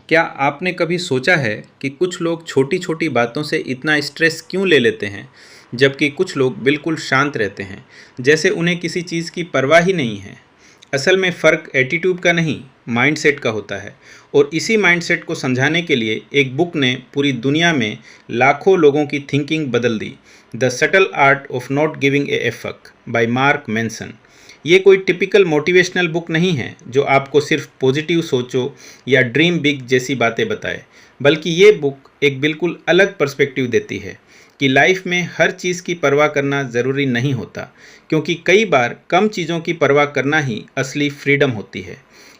क्या आपने कभी सोचा है कि कुछ लोग छोटी छोटी बातों से इतना स्ट्रेस क्यों ले लेते हैं, जबकि कुछ लोग बिल्कुल शांत रहते हैं, जैसे उन्हें किसी चीज़ की परवाह ही नहीं है। असल में फ़र्क एटीट्यूड का नहीं, माइंडसेट का होता है। और इसी माइंडसेट को समझाने के लिए एक बुक ने पूरी दुनिया में लाखों लोगों की थिंकिंग बदल दी। The subtle art of not giving a fuck by Mark Manson. ये कोई टिपिकल मोटिवेशनल बुक नहीं है जो आपको सिर्फ पॉजिटिव सोचो या ड्रीम बिग जैसी बातें बताए, बल्कि ये बुक एक बिल्कुल अलग पर्सपेक्टिव देती है कि लाइफ में हर चीज़ की परवाह करना ज़रूरी नहीं होता, क्योंकि कई बार कम चीज़ों की परवाह करना ही असली फ्रीडम होती है।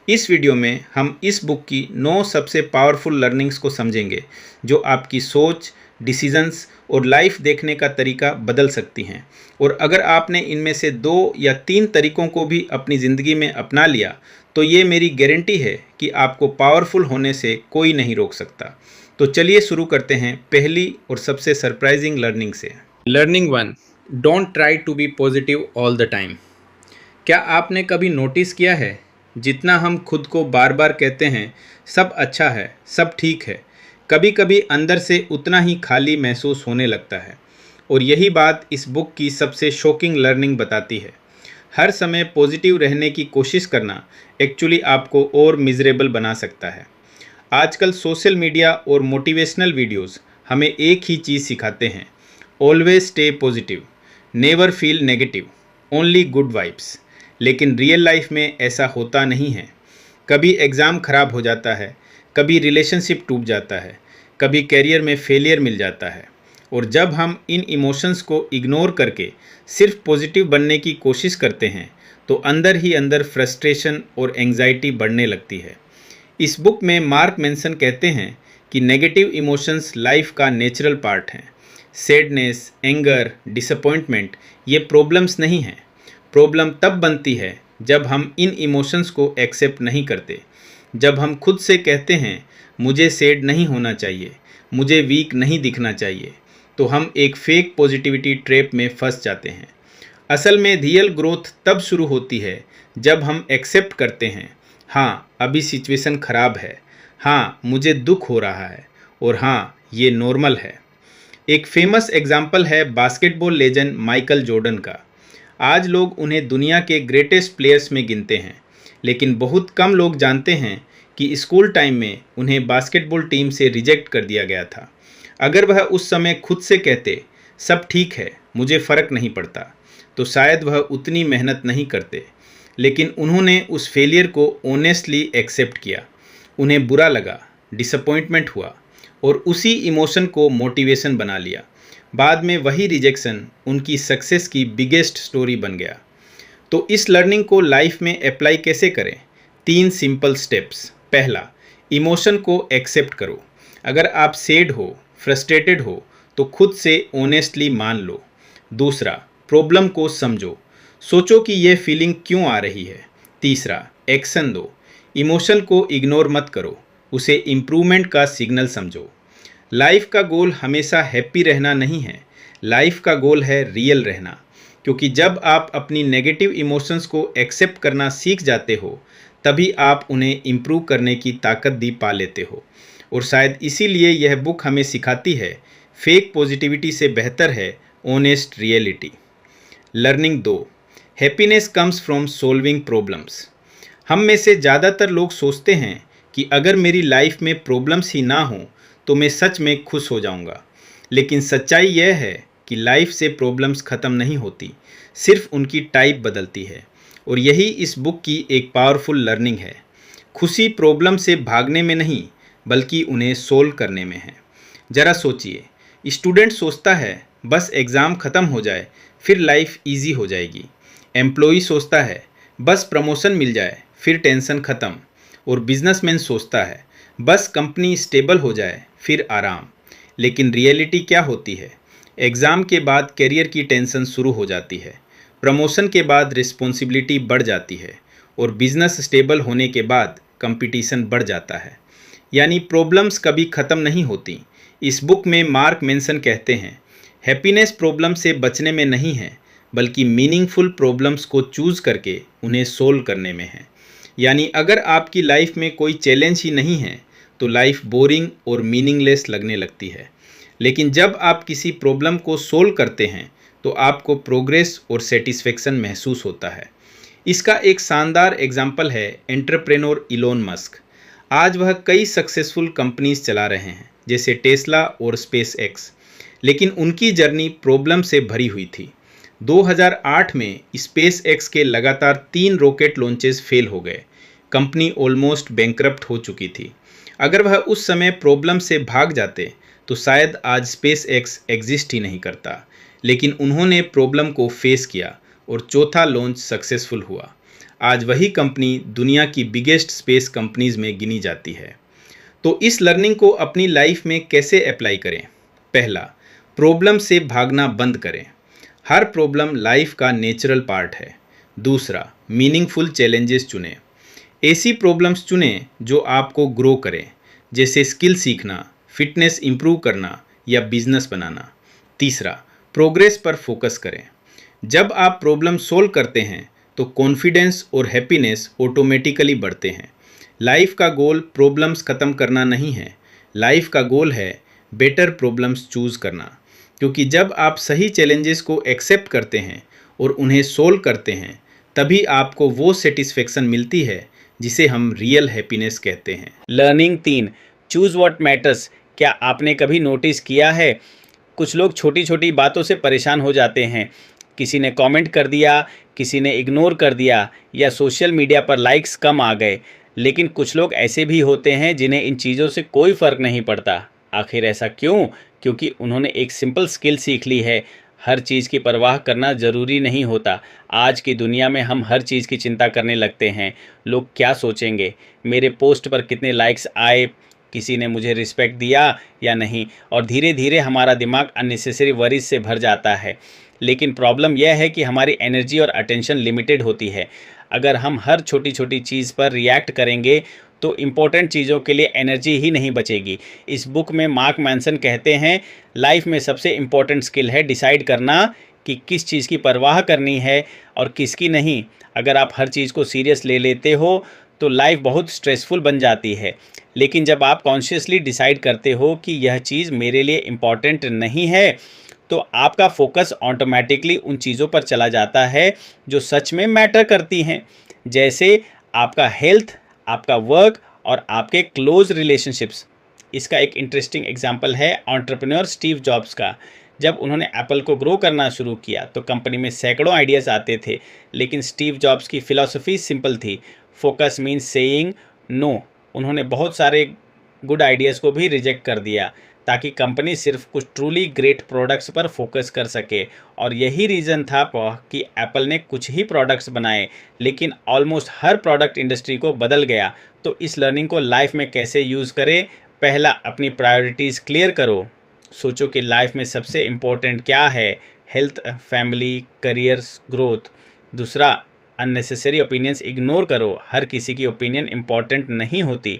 इस वीडियो में हम इस बुक की 9 सबसे पावरफुल लर्निंग्स को समझेंगे जो आपकी सोच, डिसीजंस और लाइफ देखने का तरीका बदल सकती हैं। और अगर आपने इनमें से 2 या 3 तरीकों को भी अपनी ज़िंदगी में अपना लिया तो ये मेरी गारंटी है कि आपको पावरफुल होने से कोई नहीं रोक सकता। तो चलिए शुरू करते हैं पहली और सबसे सरप्राइजिंग लर्निंग से। Learning 1, don't try to be positive all the time. क्या आपने कभी नोटिस किया है, जितना हम खुद को बार बार कहते हैं सब अच्छा है, सब ठीक है, कभी कभी अंदर से उतना ही खाली महसूस होने लगता है। और यही बात इस बुक की सबसे शॉकिंग लर्निंग बताती है। हर समय पॉजिटिव रहने की कोशिश करना एक्चुअली आपको और मिजरेबल बना सकता है। आजकल सोशल मीडिया और मोटिवेशनल वीडियोस हमें एक ही चीज़ सिखाते हैं, always stay positive, never feel negative, only good vibes. लेकिन रियल लाइफ में ऐसा होता नहीं है। कभी एग्ज़ाम ख़राब हो जाता है, कभी रिलेशनशिप टूट जाता है, कभी करियर में फेलियर मिल जाता है। और जब हम इन इमोशंस को इग्नोर करके सिर्फ पॉजिटिव बनने की कोशिश करते हैं तो अंदर ही अंदर फ्रस्ट्रेशन और एंग्जाइटी बढ़ने लगती है। इस बुक में मार्क मैनसन कहते हैं कि नेगेटिव इमोशंस लाइफ का नेचुरल पार्ट हैं। सैडनेस, एंगर, डिसअपॉइंटमेंट ये प्रॉब्लम्स नहीं हैं। प्रॉब्लम तब बनती है जब हम इन इमोशंस को एक्सेप्ट नहीं करते। जब हम खुद से कहते हैं मुझे सैड नहीं होना चाहिए, मुझे वीक नहीं दिखना चाहिए, तो हम एक फेक पॉजिटिविटी ट्रैप में फंस जाते हैं। असल में रियल ग्रोथ तब शुरू होती है जब हम एक्सेप्ट करते हैं, हाँ अभी सिचुएशन ख़राब है, हाँ मुझे दुख हो रहा है, और हाँ ये नॉर्मल है। एक फेमस एग्जाम्पल है बास्केटबॉल लेजेंड माइकल जॉर्डन का। आज लोग उन्हें दुनिया के ग्रेटेस्ट प्लेयर्स में गिनते हैं, लेकिन बहुत कम लोग जानते हैं कि स्कूल टाइम में उन्हें बास्केटबॉल टीम से रिजेक्ट कर दिया गया था। अगर वह उस समय खुद से कहते सब ठीक है, मुझे फ़र्क नहीं पड़ता, तो शायद वह उतनी मेहनत नहीं करते। लेकिन उन्होंने उस फेलियर को ऑनेस्टली एक्सेप्ट किया। उन्हें बुरा लगा, डिसअपॉइंटमेंट हुआ, और उसी इमोशन को मोटिवेशन बना लिया। बाद में वही रिजेक्शन उनकी सक्सेस की बिगेस्ट स्टोरी बन गया। तो इस लर्निंग को लाइफ में अप्लाई कैसे करें? 3 सिंपल स्टेप्स। पहला, इमोशन को एक्सेप्ट करो। अगर आप सैड हो, फ्रस्ट्रेटेड हो, तो खुद से ऑनेस्टली मान लो। दूसरा, प्रॉब्लम को समझो, सोचो कि यह फीलिंग क्यों आ रही है। तीसरा, एक्शन दो, इमोशन को इग्नोर मत करो, उसे इम्प्रूवमेंट का सिग्नल समझो। लाइफ का गोल हमेशा हैप्पी रहना नहीं है, लाइफ का गोल है रियल रहना। क्योंकि जब आप अपनी नेगेटिव इमोशंस को एक्सेप्ट करना सीख जाते हो, तभी आप उन्हें इम्प्रूव करने की ताकत भी पा लेते हो। और शायद इसीलिए यह बुक हमें सिखाती है, फेक पॉजिटिविटी से बेहतर है honest reality. Learning 2, happiness comes from solving problems. हम में से ज़्यादातर लोग सोचते हैं कि अगर मेरी लाइफ में प्रॉब्लम्स ही ना हो तो मैं सच में खुश हो जाऊंगा। लेकिन सच्चाई यह है कि लाइफ से प्रॉब्लम्स ख़त्म नहीं होती, सिर्फ उनकी टाइप बदलती है। और यही इस बुक की एक पावरफुल लर्निंग है। खुशी प्रॉब्लम से भागने में नहीं, बल्कि उन्हें सोल्व करने में है। ज़रा सोचिए, स्टूडेंट सोचता है बस एग्ज़ाम ख़त्म हो जाए फिर लाइफ इजी हो जाएगी। एम्प्लॉई सोचता है बस प्रमोशन मिल जाए फिर टेंशन ख़त्म। और बिजनेसमैन सोचता है बस कंपनी स्टेबल हो जाए फिर आराम। लेकिन रियलिटी क्या होती है? एग्ज़ाम के बाद करियर की टेंशन शुरू हो जाती है, प्रमोशन के बाद रिस्पॉन्सिबिलिटी बढ़ जाती है, और बिजनेस स्टेबल होने के बाद कंपटीशन बढ़ जाता है। यानी प्रॉब्लम्स कभी ख़त्म नहीं होती। इस बुक में मार्क मैनसन कहते हैं, हैप्पीनेस प्रॉब्लम से बचने में नहीं है, बल्कि मीनिंगफुल प्रॉब्लम्स को चूज़ करके उन्हें सोल्व करने में है। यानी अगर आपकी लाइफ में कोई चैलेंज ही नहीं है तो लाइफ बोरिंग और मीनिंगलेस लगने लगती है। लेकिन जब आप किसी प्रॉब्लम को सोल्व करते हैं तो आपको प्रोग्रेस और सेटिस्फेक्शन महसूस होता है। इसका एक शानदार एग्जाम्पल है एंटरप्रेन्योर इलोन मस्क। आज वह कई सक्सेसफुल कंपनीज चला रहे हैं जैसे टेस्ला और स्पेस एक्स, लेकिन उनकी जर्नी प्रॉब्लम से भरी हुई थी। 2008 में स्पेस एक्स के लगातार 3 रॉकेट लॉन्चेस फेल हो गए। कंपनी ऑलमोस्ट बैंकरप्ट हो चुकी थी। अगर वह उस समय प्रॉब्लम से भाग जाते तो शायद आज स्पेस एक्स एग्जिस्ट ही नहीं करता। लेकिन उन्होंने प्रॉब्लम को फेस किया और चौथा लॉन्च सक्सेसफुल हुआ। आज वही कंपनी दुनिया की बिगेस्ट स्पेस कंपनीज में गिनी जाती है। तो इस लर्निंग को अपनी लाइफ में कैसे अप्लाई करें? पहला, प्रॉब्लम से भागना बंद करें। हर प्रॉब्लम लाइफ का नेचुरल पार्ट है। दूसरा, मीनिंगफुल चैलेंजेस चुनें। ऐसी प्रॉब्लम्स चुनें जो आपको ग्रो करें, जैसे स्किल सीखना, फिटनेस इंप्रूव करना या बिजनेस बनाना। तीसरा, प्रोग्रेस पर फोकस करें। जब आप प्रॉब्लम सोल्व करते हैं तो कॉन्फिडेंस और हैप्पीनेस ऑटोमेटिकली बढ़ते हैं। लाइफ का गोल प्रॉब्लम्स ख़त्म करना नहीं है, लाइफ का गोल है बेटर प्रॉब्लम्स चूज़ करना। क्योंकि जब आप सही चैलेंजेस को एक्सेप्ट करते हैं और उन्हें सोल्व करते हैं, तभी आपको वो सेटिस्फेक्शन मिलती है जिसे हम रियल हैप्पीनेस कहते हैं। Learning 3, choose what matters. क्या आपने कभी नोटिस किया है, कुछ लोग छोटी छोटी बातों से परेशान हो जाते हैं। किसी ने कमेंट कर दिया, किसी ने इग्नोर कर दिया, या सोशल मीडिया पर लाइक्स कम आ गए। लेकिन कुछ लोग ऐसे भी होते हैं जिन्हें इन चीज़ों से कोई फ़र्क नहीं पड़ता। आखिर ऐसा क्यों? क्योंकि उन्होंने एक सिंपल स्किल सीख ली है, हर चीज़ की परवाह करना ज़रूरी नहीं होता। आज की दुनिया में हम हर चीज़ की चिंता करने लगते हैं। लोग क्या सोचेंगे, मेरे पोस्ट पर कितने लाइक्स आए, किसी ने मुझे रिस्पेक्ट दिया या नहीं, और धीरे धीरे हमारा दिमाग अननेसेसरी वरीज से भर जाता है। लेकिन प्रॉब्लम यह है कि हमारी एनर्जी और अटेंशन लिमिटेड होती है। अगर हम हर छोटी छोटी चीज़ पर रिएक्ट करेंगे तो इम्पोर्टेंट चीज़ों के लिए एनर्जी ही नहीं बचेगी। इस बुक में मार्क मैनसन कहते हैं, लाइफ में सबसे इम्पोर्टेंट स्किल है डिसाइड करना कि किस चीज़ की परवाह करनी है और किसकी नहीं। अगर आप हर चीज़ को सीरियस ले लेते हो तो लाइफ बहुत स्ट्रेसफुल बन जाती है। लेकिन जब आप कॉन्शियसली डिसाइड करते हो कि यह चीज़ मेरे लिए इम्पॉर्टेंट नहीं है, तो आपका फोकस ऑटोमेटिकली उन चीज़ों पर चला जाता है जो सच में मैटर करती हैं, जैसे आपका हेल्थ, आपका वर्क और आपके क्लोज रिलेशनशिप्स। इसका एक इंटरेस्टिंग एग्जांपल है एंटरप्रेन्योर स्टीव जॉब्स का। जब उन्होंने एप्पल को ग्रो करना शुरू किया तो कंपनी में सैकड़ों आइडियाज़ आते थे, लेकिन स्टीव जॉब्स की फ़िलॉसफी सिंपल थी, फोकस मीन्स सेइंग नो। उन्होंने बहुत सारे गुड आइडियाज़ को भी रिजेक्ट कर दिया ताकि कंपनी सिर्फ कुछ ट्रूली ग्रेट प्रोडक्ट्स पर फोकस कर सके। और यही रीज़न था कि एप्पल ने कुछ ही प्रोडक्ट्स बनाए, लेकिन ऑलमोस्ट हर प्रोडक्ट इंडस्ट्री को बदल गया। तो इस लर्निंग को लाइफ में कैसे यूज़ करें? पहला, अपनी प्रायोरिटीज़ क्लियर करो। सोचो कि लाइफ में सबसे इम्पोर्टेंट क्या है, हेल्थ, फैमिली, करियर्स, ग्रोथ। दूसरा, अननेसेसरी ओपिनियंस इग्नोर करो, हर किसी की ओपिनियन इम्पॉर्टेंट नहीं होती।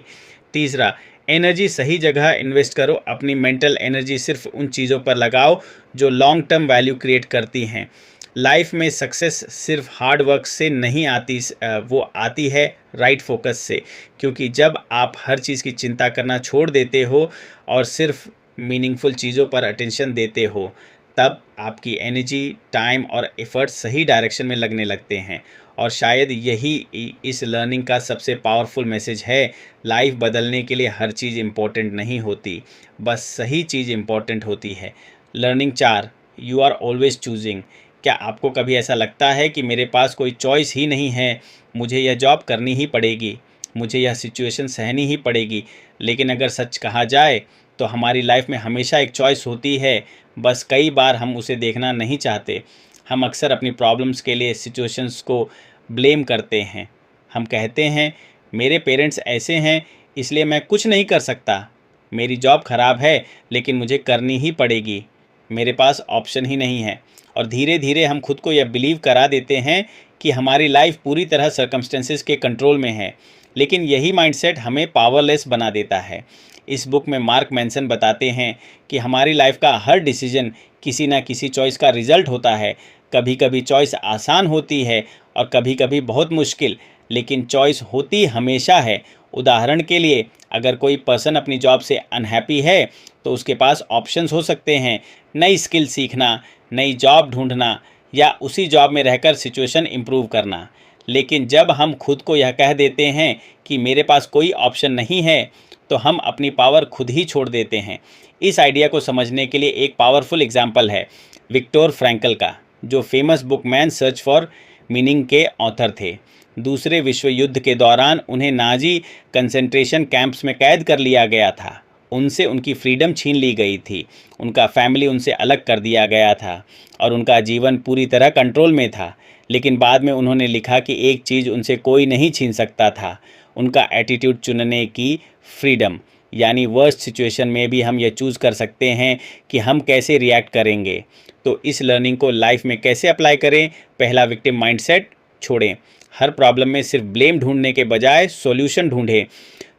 तीसरा, एनर्जी सही जगह इन्वेस्ट करो, अपनी मेंटल एनर्जी सिर्फ उन चीज़ों पर लगाओ जो लॉन्ग टर्म वैल्यू क्रिएट करती हैं। लाइफ में सक्सेस सिर्फ हार्ड वर्क से नहीं आती, वो आती है राइट फोकस से। क्योंकि जब आप हर चीज़ की चिंता करना छोड़ देते हो और सिर्फ मीनिंगफुल चीज़ों पर अटेंशन देते हो, तब आपकी एनर्जी, टाइम और एफर्ट सही डायरेक्शन में लगने लगते हैं। और शायद यही इस लर्निंग का सबसे पावरफुल मैसेज है, लाइफ बदलने के लिए हर चीज़ इम्पोर्टेंट नहीं होती, बस सही चीज़ इम्पोर्टेंट होती है। Learning 4, you are always choosing. क्या आपको कभी ऐसा लगता है कि मेरे पास कोई चॉइस ही नहीं है, मुझे यह जॉब करनी ही पड़ेगी, मुझे यह सिचुएशन सहनी ही पड़ेगी? लेकिन अगर सच कहा जाए तो हमारी लाइफ में हमेशा एक चॉइस होती है, बस कई बार हम उसे देखना नहीं चाहते। हम अक्सर अपनी प्रॉब्लम्स के लिए सिचुएशंस को ब्लेम करते हैं। हम कहते हैं, मेरे पेरेंट्स ऐसे हैं इसलिए मैं कुछ नहीं कर सकता, मेरी जॉब ख़राब है लेकिन मुझे करनी ही पड़ेगी, मेरे पास ऑप्शन ही नहीं है। और धीरे धीरे हम खुद को यह बिलीव करा देते हैं कि हमारी लाइफ पूरी तरह सर्कमस्टेंसेस के कंट्रोल में है। लेकिन यही माइंडसेट हमें पावरलेस बना देता है। इस बुक में मार्क मैनसन बताते हैं कि हमारी लाइफ का हर डिसीजन किसी ना किसी चॉइस का रिजल्ट होता है। कभी कभी चॉइस आसान होती है और कभी कभी बहुत मुश्किल, लेकिन चॉइस होती हमेशा है। उदाहरण के लिए, अगर कोई पर्सन अपनी जॉब से अनहैप्पी है तो उसके पास ऑप्शंस हो सकते हैं, नई स्किल सीखना, नई जॉब ढूंढना या उसी जॉब में रहकर सिचुएशन इम्प्रूव करना। लेकिन जब हम खुद को यह कह देते हैं कि मेरे पास कोई ऑप्शन नहीं है, तो हम अपनी पावर खुद ही छोड़ देते हैं। इस आइडिया को समझने के लिए एक पावरफुल एग्जाम्पल है विक्टर फ्रैंकल का, जो famous book man search for meaning के ऑथर थे। दूसरे विश्व युद्ध के दौरान उन्हें नाजी कंसंट्रेशन कैंप्स में कैद कर लिया गया था। उनसे उनकी फ्रीडम छीन ली गई थी, उनका फैमिली उनसे अलग कर दिया गया था और उनका जीवन पूरी तरह कंट्रोल में था। लेकिन बाद में उन्होंने लिखा कि एक चीज़ उनसे कोई नहीं छीन सकता था, उनका एटीट्यूड चुनने की फ्रीडम। यानी वर्स्ट सिचुएशन में भी हम ये चूज़ कर सकते हैं कि हम कैसे रिएक्ट करेंगे। तो इस लर्निंग को लाइफ में कैसे अप्लाई करें? पहला, विक्टिम माइंडसेट छोड़ें। हर प्रॉब्लम में सिर्फ ब्लेम ढूंढने के बजाय सॉल्यूशन ढूंढें।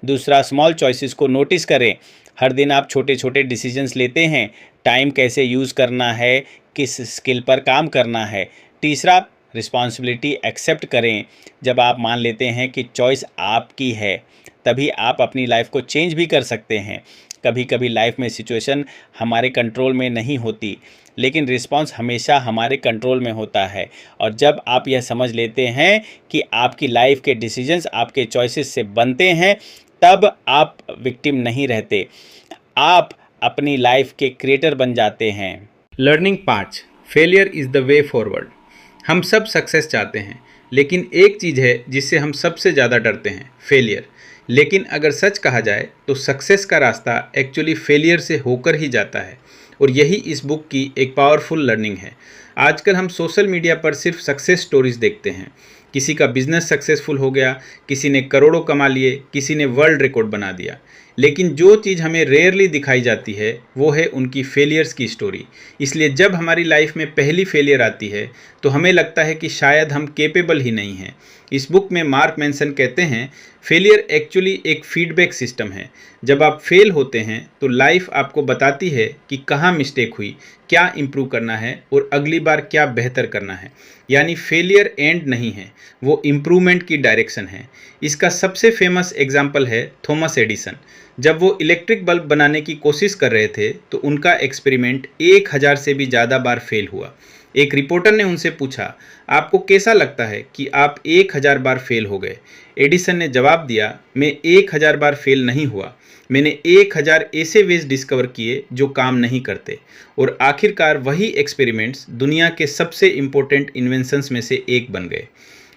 दूसरा, स्मॉल चॉइसेस को नोटिस करें। हर दिन आप छोटे छोटे डिसीजंस लेते हैं, टाइम कैसे यूज़ करना है, किस स्किल पर काम करना है। तीसरा, रिस्पॉन्सिबिलिटी एक्सेप्ट करें। जब आप मान लेते हैं कि चॉइस आपकी है, तभी आप अपनी लाइफ को चेंज भी कर सकते हैं। कभी कभी लाइफ में सिचुएशन हमारे कंट्रोल में नहीं होती, लेकिन रिस्पॉन्स हमेशा हमारे कंट्रोल में होता है। और जब आप यह समझ लेते हैं कि आपकी लाइफ के डिसीजंस आपके चॉइसेस से बनते हैं, तब आप विक्टिम नहीं रहते, आप अपनी लाइफ के क्रिएटर बन जाते हैं। Learning 5, failure is the way forward. हम सब सक्सेस चाहते हैं, लेकिन एक चीज़ है जिससे हम सबसे ज़्यादा डरते हैं, फेलियर। लेकिन अगर सच कहा जाए तो सक्सेस का रास्ता एक्चुअली फेलियर से होकर ही जाता है, और यही इस बुक की एक पावरफुल लर्निंग है। आजकल हम सोशल मीडिया पर सिर्फ सक्सेस स्टोरीज देखते हैं। किसी का बिजनेस सक्सेसफुल हो गया, किसी ने करोड़ों कमा लिए, किसी ने वर्ल्ड रिकॉर्ड बना दिया। लेकिन जो चीज़ हमें रेयरली दिखाई जाती है वो है उनकी फेलियर्स की स्टोरी। इसलिए जब हमारी लाइफ में पहली फेलियर आती है तो हमें लगता है कि शायद हम केपेबल ही नहीं हैं। इस बुक में मार्क मैंसन कहते हैं, फेलियर एक्चुअली एक फीडबैक सिस्टम है। जब आप फेल होते हैं तो लाइफ आपको बताती है कि कहाँ मिस्टेक हुई, क्या इम्प्रूव करना है और अगली बार क्या बेहतर करना है। यानी फेलियर एंड नहीं है, वो इम्प्रूवमेंट की डायरेक्शन है। इसका सबसे फेमस एग्जाम्पल है थॉमस एडिसन। जब वो इलेक्ट्रिक बल्ब बनाने की कोशिश कर रहे थे तो उनका एक्सपेरिमेंट 1000 से भी ज़्यादा बार फेल हुआ। एक रिपोर्टर ने उनसे पूछा, आपको कैसा लगता है कि आप 1000 बार फेल हो गए? एडिसन ने जवाब दिया, मैं 1000 बार फेल नहीं हुआ, मैंने 1000 ऐसे वेज डिस्कवर किए जो काम नहीं करते। और आखिरकार वही एक्सपेरिमेंट्स दुनिया के सबसे इम्पोर्टेंट इन्वेंशंस में से एक बन गए।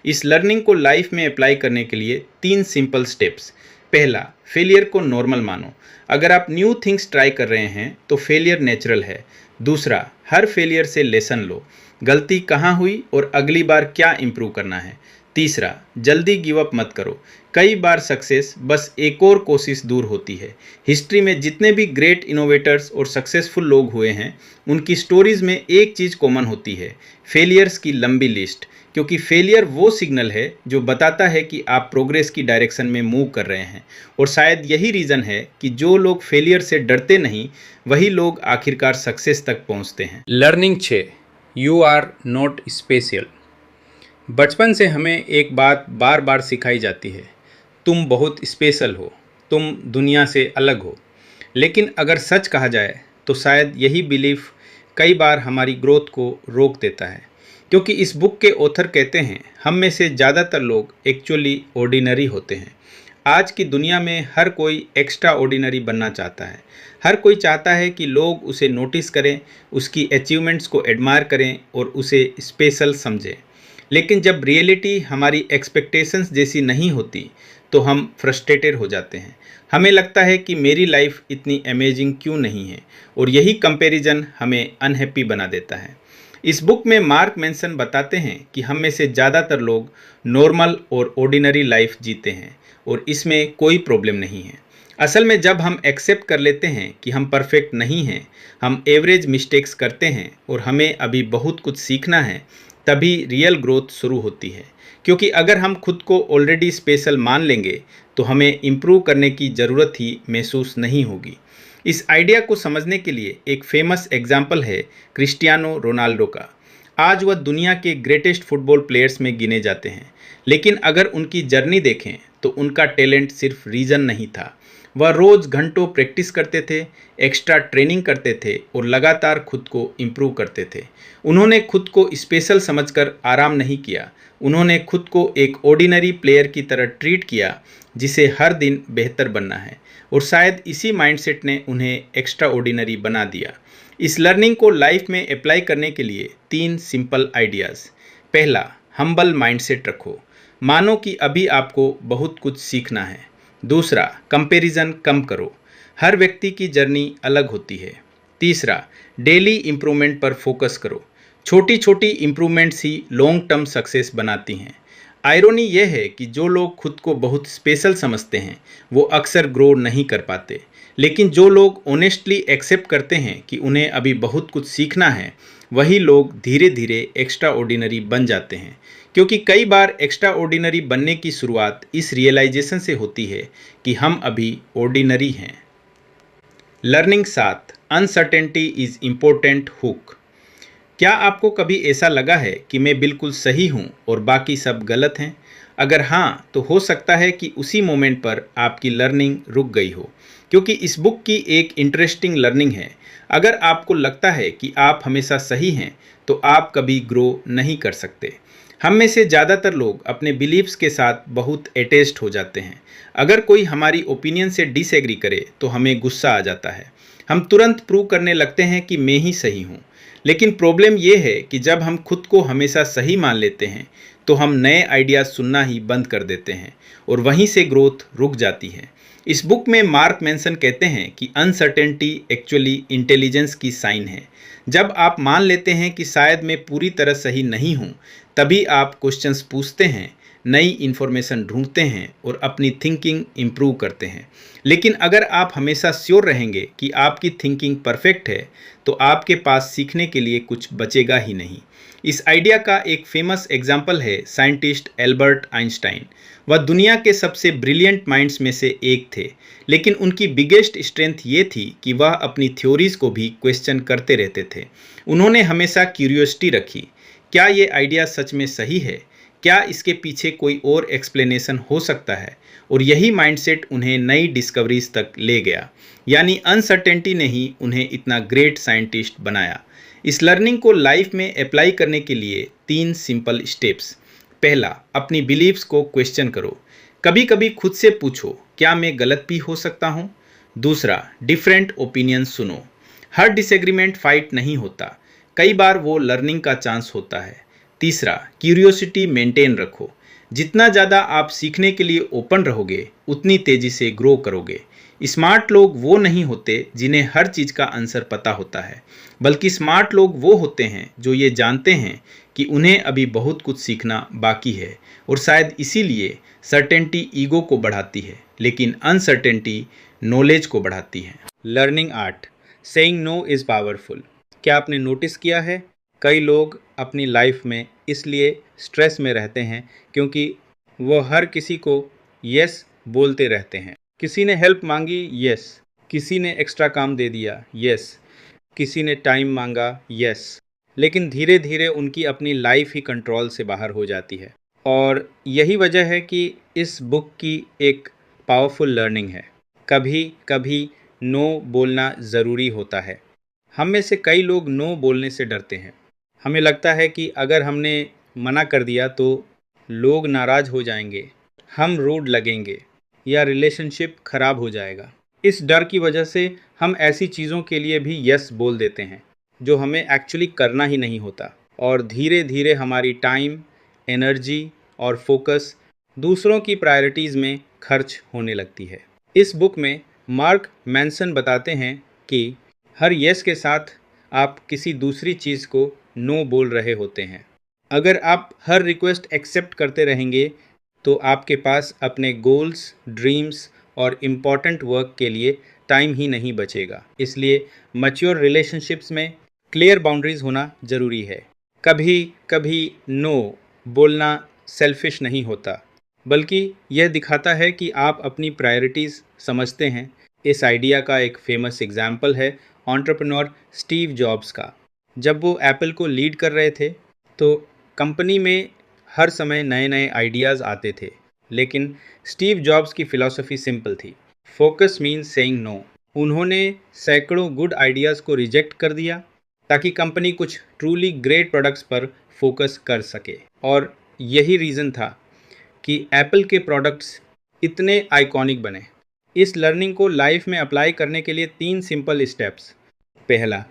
इस लर्निंग को लाइफ में अप्लाई करने के लिए 3 सिंपल स्टेप्स। पहला, फेलियर को नॉर्मल मानो। अगर आप न्यू थिंग्स ट्राई कर रहे हैं तो फेलियर नेचुरल है। दूसरा, हर फेलियर से लेसन लो, गलती कहाँ हुई और अगली बार क्या इम्प्रूव करना है। तीसरा, जल्दी गिव अप मत करो, कई बार सक्सेस बस एक और कोशिश दूर होती है। हिस्ट्री में जितने भी ग्रेट इनोवेटर्स और सक्सेसफुल लोग हुए हैं, उनकी स्टोरीज में एक चीज़ कॉमन होती है, फेलियर्स की लंबी लिस्ट। क्योंकि फेलियर वो सिग्नल है जो बताता है कि आप प्रोग्रेस की डायरेक्शन में मूव कर रहे हैं। और शायद यही रीज़न है कि जो लोग फेलियर से डरते नहीं, वही लोग आखिरकार सक्सेस तक पहुंचते हैं। Learning 6, you are not special. बचपन से हमें एक बात बार बार सिखाई जाती है, तुम बहुत स्पेशल हो, तुम दुनिया से अलग हो। लेकिन अगर सच कहा जाए तो शायद यही बिलीफ कई बार हमारी ग्रोथ को रोक देता है। क्योंकि इस बुक के ऑथर कहते हैं, हम में से ज़्यादातर लोग एक्चुअली ऑर्डिनरी होते हैं। आज की दुनिया में हर कोई एक्स्ट्रा ऑर्डिनरी बनना चाहता है। हर कोई चाहता है कि लोग उसे नोटिस करें, उसकी अचीवमेंट्स को एडमायर करें और उसे स्पेशल समझें। लेकिन जब रियलिटी हमारी एक्सपेक्टेशंस जैसी नहीं होती तो हम फ्रस्ट्रेटेड हो जाते हैं। हमें लगता है कि मेरी लाइफ इतनी अमेजिंग क्यों नहीं है, और यही कंपैरिजन हमें अनहैप्पी बना देता है। इस बुक में मार्क मैंसन बताते हैं कि हम में से ज़्यादातर लोग नॉर्मल और ऑर्डिनरी लाइफ जीते हैं, और इसमें कोई प्रॉब्लम नहीं है। असल में जब हम एक्सेप्ट कर लेते हैं कि हम परफेक्ट नहीं हैं, हम एवरेज मिस्टेक्स करते हैं और हमें अभी बहुत कुछ सीखना है, तभी रियल ग्रोथ शुरू होती है। क्योंकि अगर हम खुद को ऑलरेडी स्पेशल मान लेंगे तो हमें इम्प्रूव करने की ज़रूरत ही महसूस नहीं होगी। इस आइडिया को समझने के लिए एक फेमस एग्जाम्पल है क्रिस्टियानो रोनाल्डो का। आज वह दुनिया के ग्रेटेस्ट फुटबॉल प्लेयर्स में गिने जाते हैं, लेकिन अगर उनकी जर्नी देखें तो उनका टैलेंट सिर्फ रीज़न नहीं था। वह रोज़ घंटों प्रैक्टिस करते थे, एक्स्ट्रा ट्रेनिंग करते थे और लगातार खुद को इम्प्रूव करते थे। उन्होंने खुद को स्पेशल समझकर आराम नहीं किया। उन्होंने खुद को एक ऑर्डिनरी प्लेयर की तरह ट्रीट किया जिसे हर दिन बेहतर बनना है, और शायद इसी माइंडसेट ने उन्हें एक्स्ट्रा ऑर्डिनरी बना दिया। इस लर्निंग को लाइफ में अप्लाई करने के लिए 3 सिंपल आइडियाज़। पहला, हम्बल माइंडसेट रखो। मानो कि अभी आपको बहुत कुछ सीखना है। दूसरा, कंपैरिजन कम करो। हर व्यक्ति की जर्नी अलग होती है। तीसरा, डेली इम्प्रूवमेंट पर फोकस करो। छोटी छोटी इम्प्रूवमेंट्स ही लॉन्ग टर्म सक्सेस बनाती हैं। आयरनी यह है कि जो लोग खुद को बहुत स्पेशल समझते हैं वो अक्सर ग्रो नहीं कर पाते, लेकिन जो लोग ऑनेस्टली एक्सेप्ट करते हैं कि उन्हें अभी बहुत कुछ सीखना है, वही लोग धीरे धीरे एक्स्ट्रा ऑर्डिनरी बन जाते हैं। क्योंकि कई बार एक्स्ट्रा ऑर्डिनरी बनने की शुरुआत इस रियलाइजेशन से होती है कि हम अभी ऑर्डिनरी हैं। Learning 7, uncertainty is important hook. क्या आपको कभी ऐसा लगा है कि मैं बिल्कुल सही हूँ और बाकी सब गलत हैं? अगर हाँ, तो हो सकता है कि उसी मोमेंट पर आपकी लर्निंग रुक गई हो, क्योंकि इस बुक की एक इंटरेस्टिंग लर्निंग है। अगर आपको लगता है कि आप हमेशा सही हैं, तो आप कभी ग्रो नहीं कर सकते। हम में से ज़्यादातर लोग अपने बिलीव्स के साथ बहुत अटैच्ड हो जाते हैं। अगर कोई हमारी ओपिनियन से डिसएग्री करे तो हमें गुस्सा आ जाता है। हम तुरंत प्रूव करने लगते हैं कि मैं ही सही हूँ। लेकिन प्रॉब्लम यह है कि जब हम खुद को हमेशा सही मान लेते हैं तो हम नए आइडियाज़ सुनना ही बंद कर देते हैं, और वहीं से ग्रोथ रुक जाती है। इस बुक में मार्क मैंसन कहते हैं कि अनसर्टेनिटी एक्चुअली इंटेलिजेंस की साइन है। जब आप मान लेते हैं कि शायद मैं पूरी तरह सही नहीं हूँ, तभी आप क्वेश्चंस पूछते हैं, नई इन्फॉर्मेशन ढूंढते हैं और अपनी थिंकिंग इम्प्रूव करते हैं। लेकिन अगर आप हमेशा श्योर रहेंगे कि आपकी थिंकिंग परफेक्ट है, तो आपके पास सीखने के लिए कुछ बचेगा ही नहीं। इस आइडिया का एक फेमस एग्जाम्पल है साइंटिस्ट एल्बर्ट आइंस्टाइन। वह दुनिया के सबसे ब्रिलियंट माइंड्स में से एक थे, लेकिन उनकी बिगेस्ट स्ट्रेंथ ये थी कि वह अपनी थ्योरीज को भी क्वेश्चन करते रहते थे। उन्होंने हमेशा क्यूरियोसिटी रखी। क्या ये आइडिया सच में सही है? क्या इसके पीछे कोई और एक्सप्लेनेशन हो सकता है? और यही माइंडसेट उन्हें नई डिस्कवरीज तक ले गया। यानी अनसर्टेनिटी ने ही उन्हें इतना ग्रेट साइंटिस्ट बनाया। इस लर्निंग को लाइफ में अप्लाई करने के लिए 3 सिंपल स्टेप्स। पहला, अपनी बिलीव्स को क्वेश्चन करो। कभी कभी खुद से पूछो, क्या मैं गलत भी हो सकता हूँ? दूसरा, डिफरेंट ओपिनियन सुनो। हर डिसएग्रीमेंट फाइट नहीं होता, कई बार वो लर्निंग का चांस होता है। तीसरा, क्यूरियोसिटी मेंटेन रखो। जितना ज़्यादा आप सीखने के लिए ओपन रहोगे, उतनी तेज़ी से ग्रो करोगे। स्मार्ट लोग वो नहीं होते जिन्हें हर चीज़ का आंसर पता होता है, बल्कि स्मार्ट लोग वो होते हैं जो ये जानते हैं कि उन्हें अभी बहुत कुछ सीखना बाकी है, और शायद इसीलिए सर्टेनिटी ईगो को बढ़ाती है, लेकिन अनसर्टेनिटी नॉलेज को बढ़ाती है। Learning 8, saying no is powerful. क्या आपने नोटिस किया है, कई लोग अपनी लाइफ में इसलिए स्ट्रेस में रहते हैं क्योंकि वो हर किसी को यस बोलते रहते हैं। किसी ने हेल्प मांगी, यस। किसी ने एक्स्ट्रा काम दे दिया, यस। किसी ने टाइम मांगा, यस। लेकिन धीरे धीरे उनकी अपनी लाइफ ही कंट्रोल से बाहर हो जाती है। और यही वजह है कि इस बुक की एक पावरफुल लर्निंग है। कभी कभी नो बोलना ज़रूरी होता है। हम में से कई लोग नो बोलने से डरते हैं। हमें लगता है कि अगर हमने मना कर दिया तो लोग नाराज़ हो जाएंगे, हम रूड लगेंगे या रिलेशनशिप ख़राब हो जाएगा। इस डर की वजह से हम ऐसी चीज़ों के लिए भी यस बोल देते हैं जो हमें एक्चुअली करना ही नहीं होता, और धीरे धीरे हमारी टाइम, एनर्जी और फोकस दूसरों की प्रायोरिटीज़ में खर्च होने लगती है। इस बुक में मार्क मैंसन बताते हैं कि हर यस के साथ आप किसी दूसरी चीज़ को नो बोल रहे होते हैं। अगर आप हर रिक्वेस्ट एक्सेप्ट करते रहेंगे तो आपके पास अपने गोल्स, ड्रीम्स और इम्पॉर्टेंट वर्क के लिए टाइम ही नहीं बचेगा। इसलिए मैच्योर रिलेशनशिप्स में क्लियर बाउंड्रीज होना ज़रूरी है। कभी कभी नो बोलना सेल्फिश नहीं होता, बल्कि यह दिखाता है कि आप अपनी प्रायोरिटीज़ समझते हैं। इस आइडिया का एक फेमस एग्जाम्पल है एंटरप्रेन्योर स्टीव जॉब्स का। जब वो एप्पल को लीड कर रहे थे तो कंपनी में हर समय नए नए आइडियाज़ आते थे, लेकिन स्टीव जॉब्स की फ़िलॉसफ़ी सिंपल थी, फोकस मीन्स सेइंग नो। उन्होंने सैकड़ों गुड आइडियाज़ को रिजेक्ट कर दिया ताकि कंपनी कुछ ट्रूली ग्रेट प्रोडक्ट्स पर फोकस कर सके। और यही रीज़न था कि एप्पल के प्रोडक्ट्स इतने आइकॉनिक बने। इस लर्निंग को लाइफ में अप्लाई करने के लिए 3 सिंपल स्टेप्स। पहला,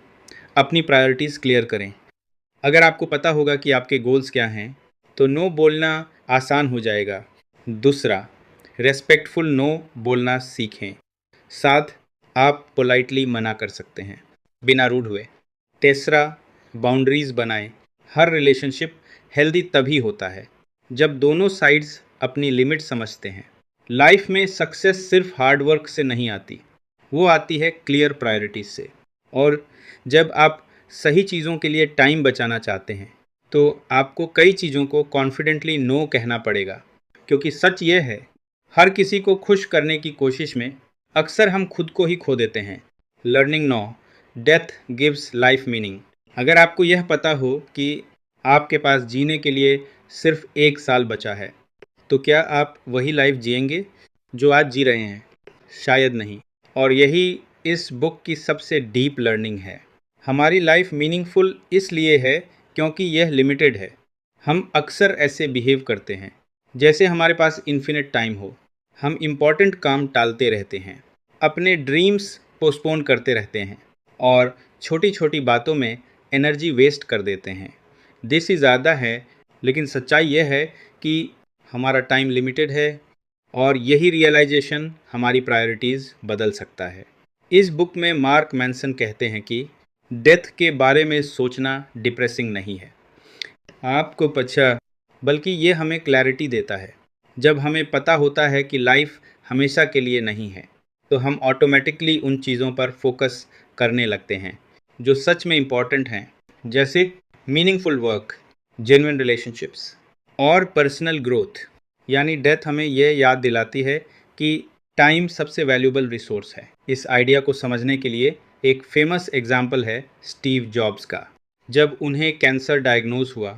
अपनी प्रायोरिटीज़ क्लियर करें। अगर आपको पता होगा कि आपके गोल्स क्या हैं, तो नो बोलना आसान हो जाएगा। दूसरा, रेस्पेक्टफुल नो बोलना सीखें। साथ आप पोलाइटली मना कर सकते हैं, बिना रूड हुए। तीसरा, बाउंड्रीज़ बनाएं। हर रिलेशनशिप हेल्दी तभी होता है जब दोनों साइड्स अपनी लिमिट समझते हैं। लाइफ में सक्सेस सिर्फ हार्ड वर्क से नहीं आती, वो आती है क्लियर प्रायोरिटीज से। और जब आप सही चीज़ों के लिए टाइम बचाना चाहते हैं, तो आपको कई चीज़ों को कॉन्फिडेंटली नो कहना पड़ेगा, क्योंकि सच ये है, हर किसी को खुश करने की कोशिश में अक्सर हम खुद को ही खो देते हैं। Learning no, death gives life meaning. अगर आपको यह पता हो कि आपके पास जीने के लिए सिर्फ 1 साल बचा है, तो क्या आप वही लाइफ जिएंगे जो आज जी रहे हैं? शायद नहीं। और यही इस बुक की सबसे डीप लर्निंग है। हमारी लाइफ मीनिंगफुल इसलिए है क्योंकि यह लिमिटेड है। हम अक्सर ऐसे बिहेव करते हैं जैसे हमारे पास इन्फिनिट टाइम हो। हम इम्पॉर्टेंट काम टालते रहते हैं, अपने ड्रीम्स पोस्टपोन करते रहते हैं और छोटी छोटी बातों में एनर्जी वेस्ट कर देते हैं। देसी ज़्यादा है, लेकिन सच्चाई यह है कि हमारा टाइम लिमिटेड है और यही रियलाइजेशन हमारी प्रायोरिटीज़ बदल सकता है। इस बुक में मार्क मैनसन कहते हैं कि डेथ के बारे में सोचना डिप्रेसिंग नहीं है, आपको पछा, बल्कि ये हमें क्लैरिटी देता है। जब हमें पता होता है कि लाइफ हमेशा के लिए नहीं है, तो हम ऑटोमेटिकली उन चीज़ों पर फोकस करने लगते हैं जो सच में इम्पॉर्टेंट हैं, जैसे मीनिंगफुल वर्क, जेन्युइन रिलेशनशिप्स और पर्सनल ग्रोथ। यानी डेथ हमें यह याद दिलाती है कि टाइम सबसे वैल्यूबल रिसोर्स है। इस आइडिया को समझने के लिए एक फेमस एग्जाम्पल है स्टीव जॉब्स का। जब उन्हें कैंसर डायग्नोज हुआ,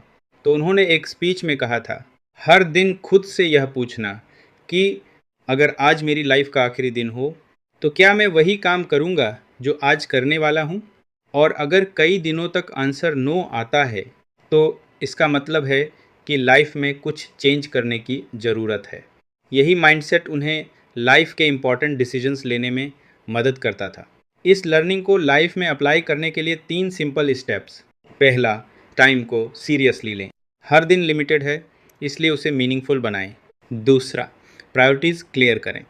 तो उन्होंने एक स्पीच में कहा था, हर दिन खुद से यह पूछना कि अगर आज मेरी लाइफ का आखिरी दिन हो, तो क्या मैं वही काम करूँगा जो आज करने वाला हूँ? और अगर कई दिनों तक आंसर नो आता है, तो इसका मतलब है कि लाइफ में कुछ चेंज करने की ज़रूरत है। यही माइंडसेट उन्हें लाइफ के इम्पॉर्टेंट डिसीजंस लेने में मदद करता था। इस लर्निंग को लाइफ में अप्लाई करने के लिए 3 सिंपल स्टेप्स। पहला, टाइम को सीरियसली लें। हर दिन लिमिटेड है, इसलिए उसे मीनिंगफुल बनाएं। दूसरा, प्रायोरिटीज़ क्लियर करें।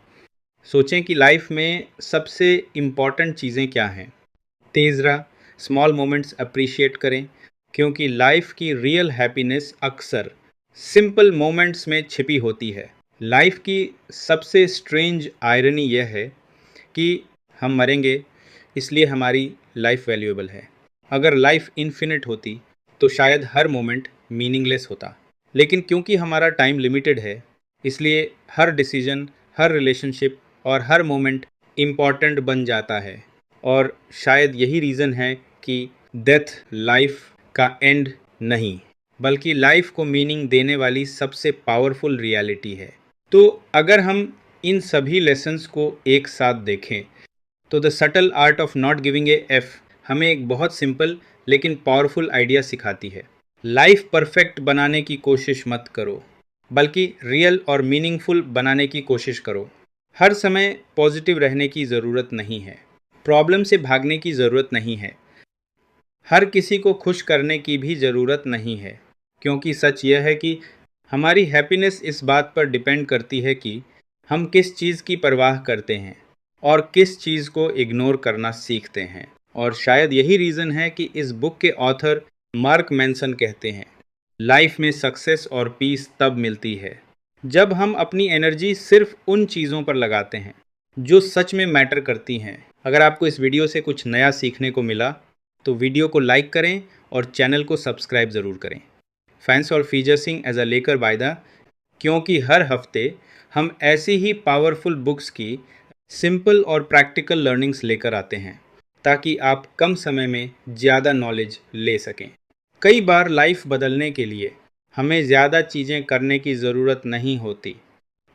सोचें कि लाइफ में सबसे इम्पॉर्टेंट चीज़ें क्या हैं। तीसरा, स्मॉल मोमेंट्स अप्रिशिएट करें, क्योंकि लाइफ की रियल हैप्पीनेस अक्सर सिंपल मोमेंट्स में छिपी होती है। लाइफ की सबसे स्ट्रेंज आयरनी यह है कि हम मरेंगे, इसलिए हमारी लाइफ वैल्यूएबल है। अगर लाइफ इन्फिनिट होती, तो शायद हर मोमेंट मीनिंगलेस होता। लेकिन क्योंकि हमारा टाइम लिमिटेड है, इसलिए हर डिसीजन, हर रिलेशनशिप और हर मोमेंट इम्पॉर्टेंट बन जाता है। और शायद यही रीज़न है कि डेथ लाइफ का एंड नहीं, बल्कि लाइफ को मीनिंग देने वाली सबसे पावरफुल रियलिटी है। तो अगर हम इन सभी लेसन्स को एक साथ देखें, तो the subtle art of not giving A F हमें एक बहुत सिंपल लेकिन पावरफुल आइडिया सिखाती है। लाइफ परफेक्ट बनाने की कोशिश मत करो, बल्कि रियल और मीनिंगफुल बनाने की कोशिश करो। हर समय पॉजिटिव रहने की ज़रूरत नहीं है, प्रॉब्लम से भागने की ज़रूरत नहीं है, हर किसी को खुश करने की भी ज़रूरत नहीं है, क्योंकि सच यह है कि हमारी हैप्पीनेस इस बात पर डिपेंड करती है कि हम किस चीज़ की परवाह करते हैं और किस चीज़ को इग्नोर करना सीखते हैं। और शायद यही रीज़न है कि इस बुक के ऑथर मार्क मैनसन कहते हैं, लाइफ में सक्सेस और पीस तब मिलती है जब हम अपनी एनर्जी सिर्फ उन चीज़ों पर लगाते हैं जो सच में मैटर करती हैं। अगर आपको इस वीडियो से कुछ नया सीखने को मिला, तो वीडियो को लाइक करें और चैनल को सब्सक्राइब ज़रूर करें। फैंस और फीचर सिंह एज अ लेकर वायदा, क्योंकि हर हफ्ते हम ऐसी ही पावरफुल बुक्स की सिंपल और प्रैक्टिकल लर्निंग्स लेकर आते हैं, ताकि आप कम समय में ज़्यादा नॉलेज ले सकें। कई बार लाइफ बदलने के लिए हमें ज़्यादा चीज़ें करने की ज़रूरत नहीं होती,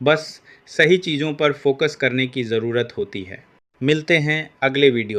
बस सही चीज़ों पर फोकस करने की ज़रूरत होती है। मिलते हैं अगले वीडियो।